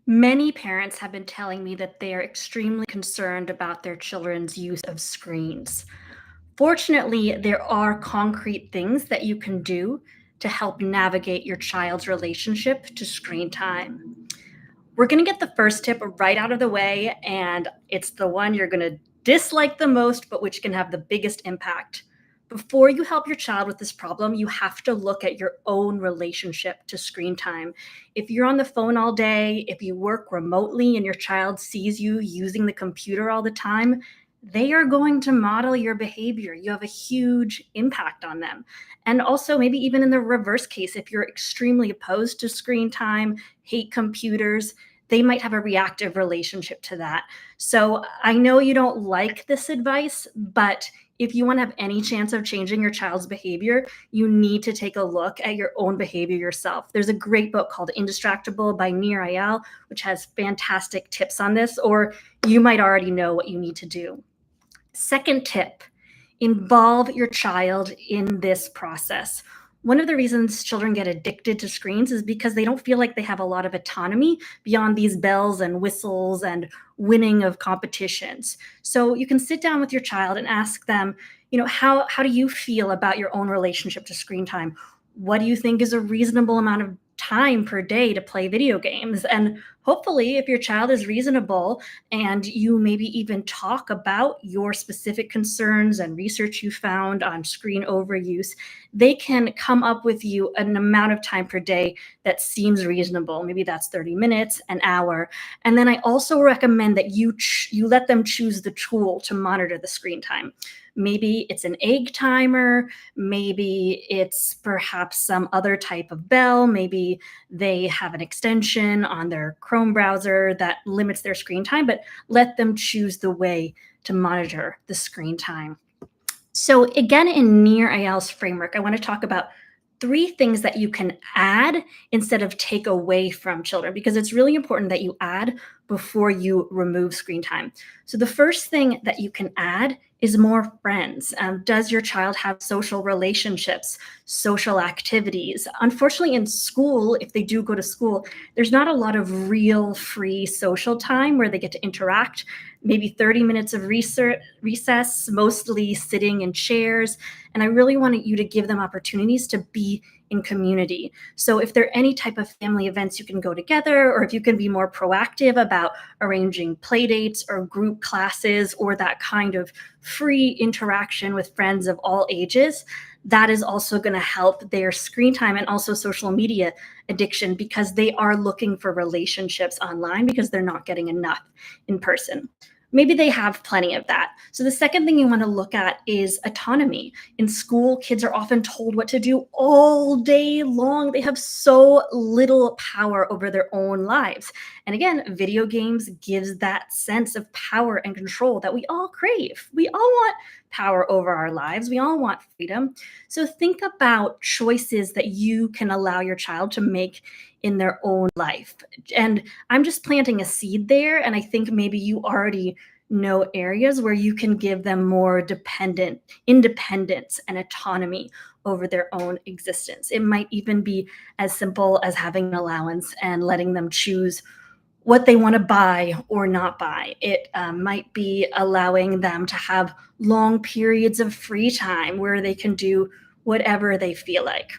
Many parents have been telling me that they are extremely concerned about their children's use of screens. Fortunately, there are concrete things that you can do to help navigate your child's relationship to screen time. We're going to get the first tip right out of the way, and it's the one you're going to dislike the most, but which can have the biggest impact. Before you help your child with this problem, you have to look at your own relationship to screen time. If you're on the phone all day, if you work remotely and your child sees you using the computer all the time, they are going to model your behavior. You have a huge impact on them. And also, maybe even in the reverse case, if you're extremely opposed to screen time, hate computers, they might have a reactive relationship to that. So I know you don't like this advice, but if you want to have any chance of changing your child's behavior, you need to take a look at your own behavior yourself. There's a great book called Indistractable by Nir Eyal, which has fantastic tips on this, or you might already know what you need to do. Second tip, involve your child in this process. One of the reasons children get addicted to screens is because they don't feel like they have a lot of autonomy beyond these bells and whistles and winning of competitions. So you can sit down with your child and ask them, how do you feel about your own relationship to screen time? What do you think is a reasonable amount of time per day to play video games? And hopefully, if your child is reasonable and you maybe even talk about your specific concerns and research you found on screen overuse, they can come up with you an amount of time per day that seems reasonable. Maybe that's 30 minutes, an hour. And then I also recommend that you let them choose the tool to monitor the screen time. Maybe it's an egg timer, maybe it's perhaps some other type of bell, maybe they have an extension on their Chrome browser that limits their screen time, but let them choose the way to monitor the screen time. So, again, in Nir Eyal's framework, I want to talk about three things that you can add instead of take away from children, because it's really important that you add before you remove screen time. So, the first thing that you can add is more friends. Does your child have social relationships, social activities? Unfortunately, in school, if they do go to school, there's not a lot of real free social time where they get to interact. Maybe 30 minutes of recess, mostly sitting in chairs. And I really wanted you to give them opportunities to be in community. So if there are any type of family events you can go together, or if you can be more proactive about arranging play dates or group classes or that kind of free interaction with friends of all ages, that is also going to help their screen time and also social media addiction, because they are looking for relationships online because they're not getting enough in person. Maybe they have plenty of that. So the second thing you want to look at is autonomy. In school, kids are often told what to do all day long. They have so little power over their own lives. And again, video games gives that sense of power and control that we all crave. We all want power over our lives. We all want freedom. So think about choices that you can allow your child to make in their own life. And I'm just planting a seed there. And I think maybe you already know areas where you can give them more independence and autonomy over their own existence. It might even be as simple as having an allowance and letting them choose what they want to buy or not buy. It might be allowing them to have long periods of free time where they can do whatever they feel like.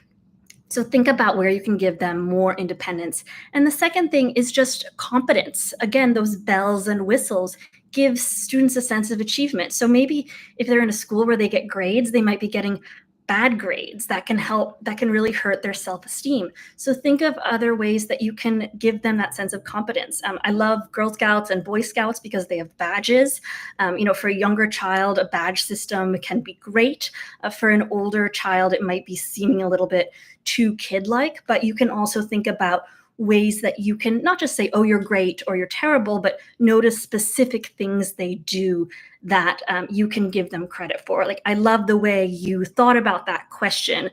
So think about where you can give them more independence. And the second thing is just competence. Again, those bells and whistles give students a sense of achievement. So maybe if they're in a school where they get grades, they might be getting bad grades that can really hurt their self-esteem. So think of other ways that you can give them that sense of competence. I love Girl Scouts and Boy Scouts because they have badges. For a younger child, a badge system can be great. For an older child, it might be seeming a little bit too kid-like, but you can also think about ways that you can not just say, oh, you're great or you're terrible, but notice specific things they do that you can give them credit for. Like, I love the way you thought about that question.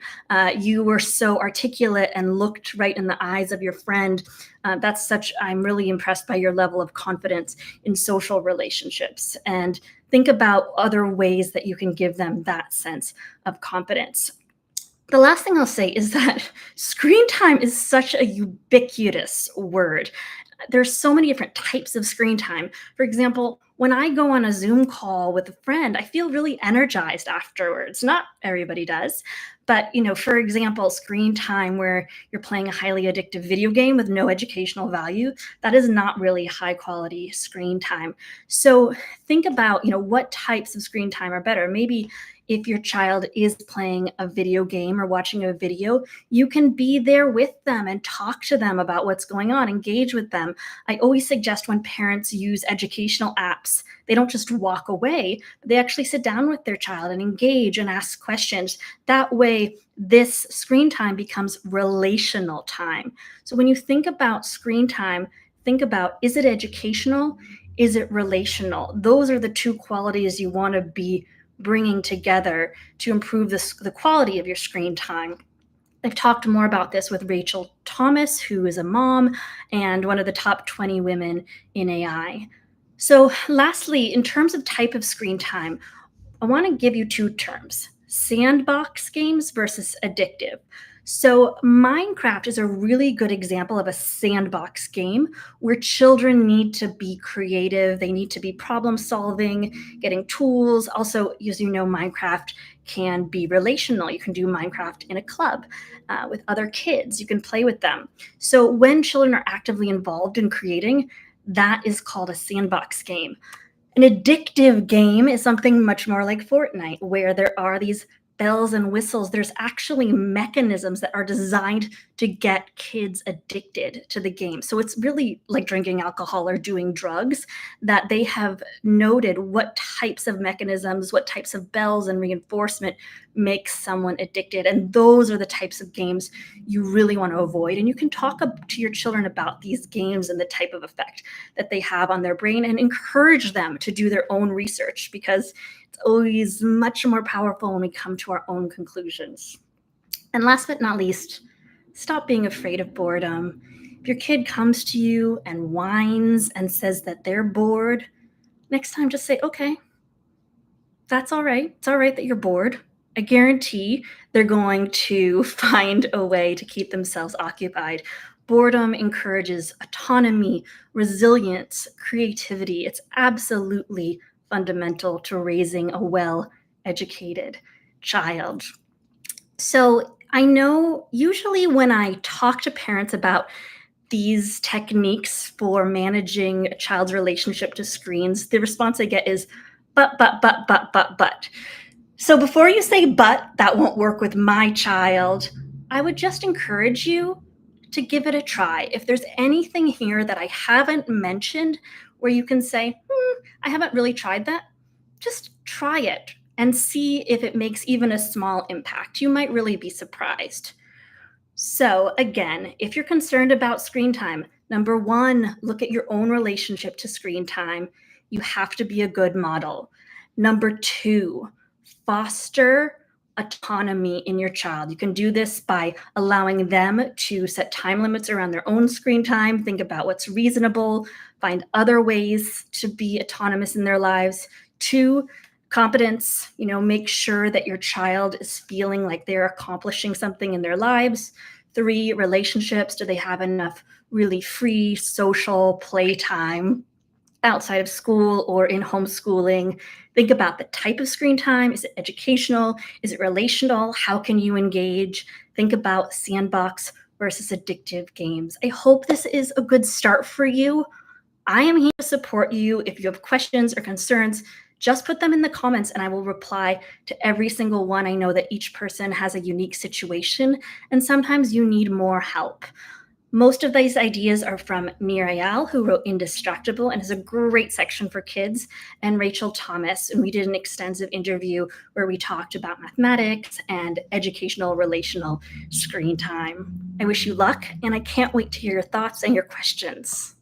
You were so articulate and looked right in the eyes of your friend. I'm really impressed by your level of confidence in social relationships. And think about other ways that you can give them that sense of confidence. The last thing I'll say is that screen time is such a ubiquitous word. There's so many different types of screen time. For example, when I go on a Zoom call with a friend, I feel really energized afterwards. Not everybody does, but for example, screen time where you're playing a highly addictive video game with no educational value, that is not really high quality screen time. So think about, what types of screen time are better. Maybe if your child is playing a video game or watching a video, you can be there with them and talk to them about what's going on, engage with them. I always suggest when parents use educational apps, they don't just walk away, but they actually sit down with their child and engage and ask questions. That way, this screen time becomes relational time. So when you think about screen time, think about, is it educational? Is it relational? Those are the two qualities you want to be bringing together to improve the quality of your screen time. I've talked more about this with Rachel Thomas, who is a mom and one of the top 20 women in AI. So, lastly, in terms of type of screen time, I want to give you two terms: sandbox games versus addictive. So, Minecraft is a really good example of a sandbox game where children need to be creative, they need to be problem solving, getting tools. Also, as you know, Minecraft can be relational. You can do Minecraft in a club with other kids, you can play with them. So, when children are actively involved in creating, that is called a sandbox game. An addictive game is something much more like Fortnite, where there are these bells and whistles. There's actually mechanisms that are designed to get kids addicted to the game. So it's really like drinking alcohol or doing drugs, that they have noted what types of mechanisms, what types of bells and reinforcement makes someone addicted. And those are the types of games you really want to avoid. And you can talk to your children about these games and the type of effect that they have on their brain and encourage them to do their own research, because it's always much more powerful when we come to our own conclusions. And last but not least, stop being afraid of boredom. If your kid comes to you and whines and says that they're bored, next time just say, okay, that's all right. It's all right that you're bored. I guarantee they're going to find a way to keep themselves occupied. Boredom encourages autonomy, resilience, creativity. It's absolutely fundamental to raising a well educated child. So I know usually when I talk to parents about these techniques for managing a child's relationship to screens, the response I get is, but. So before you say, but that won't work with my child, I would just encourage you to give it a try. If there's anything here that I haven't mentioned where you can say, I haven't really tried that, just try it and see if it makes even a small impact. You might really be surprised. So, again, if you're concerned about screen time, number one, look at your own relationship to screen time. You have to be a good model. Number two, foster autonomy in your child. You can do this by allowing them to set time limits around their own screen time, think about what's reasonable, find other ways to be autonomous in their lives. Two, competence, make sure that your child is feeling like they're accomplishing something in their lives. Three, relationships. Do they have enough really free social playtime outside of school or in homeschooling? Think about the type of screen time. Is it educational? Is it relational? How can you engage? Think about sandbox versus addictive games. I hope this is a good start for you. I am here to support you. If you have questions or concerns, just put them in the comments and I will reply to every single one. I know that each person has a unique situation and sometimes you need more help. Most of these ideas are from Nir Eyal, who wrote Indistractable and has a great section for kids, and Rachel Thomas. And we did an extensive interview where we talked about mathematics and educational relational screen time. I wish you luck, and I can't wait to hear your thoughts and your questions.